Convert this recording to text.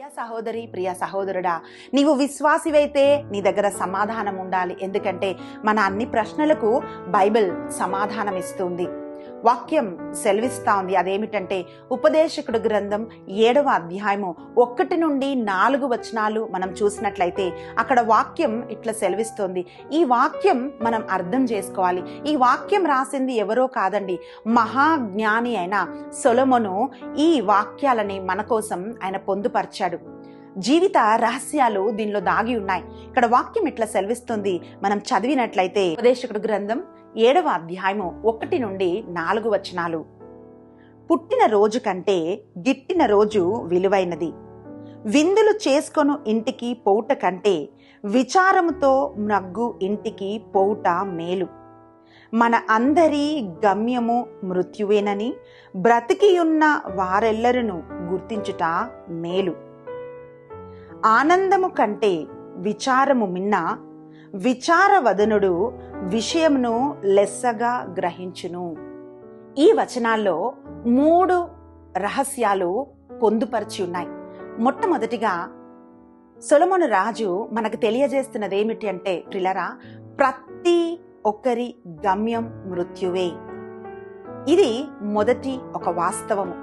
ప్రియ సహోదరి, ప్రియ సహోదరుడా, నీవు విశ్వాసివైతే నీ దగ్గర సమాధానం ఉండాలి. ఎందుకంటే మన అన్ని ప్రశ్నలకు బైబిల్ సమాధానం ఇస్తుంది. వాక్యం సెలవిస్తా ఉంది. అదేమిటంటే ఉపదేశకుడు గ్రంథం 7వ అధ్యాయము 1 నుండి 4 వచనాలు మనం చూసినట్లయితే అక్కడ వాక్యం ఇట్లా సెలవిస్తోంది. ఈ వాక్యం మనం అర్థం చేసుకోవాలి. ఈ వాక్యం రాసింది ఎవరో కాదండి, మహాజ్ఞాని అయిన సొలొమోను ఈ వాక్యాలని మన కోసం ఆయన పొందుపరిచాడు. జీవిత రహస్యాలు దీనిలో దాగి ఉన్నాయి. ఇక్కడ వాక్యం ఇట్లా సెలవిస్తుంది. మనం చదివినట్లయితే ఉపదేశకుడు గ్రంథం 7వ అధ్యాయము 1 నుండి 4 వచనాలు. పుట్టిన రోజు కంటే గిట్టిన రోజు విలువైనది, విందులు చేసుకొను ఇంటికి పోవుట కంటే విచారముతో నగ్గు ఇంటికి పోవుట మేలు. మన అందరి గమ్యము మృత్యువేనని బ్రతికియున్న వారెల్లరూ గుర్తించుట మేలు. ఆనందము కంటే విచారము మిన్న విచారవదనుడు విషయమును లెస్సగా గ్రహించును. ఈ వచనాల్లో 3 రహస్యాలు పొందుపరిచి ఉన్నాయి. మొట్టమొదటిగా సొలొమోను రాజు మనకు తెలియజేస్తున్నది ఏమిటి అంటే, ప్రిలరా, ప్రతి ఒక్కరి గమ్యం మృత్యువే. ఇది మొదటి ఒక వాస్తవము.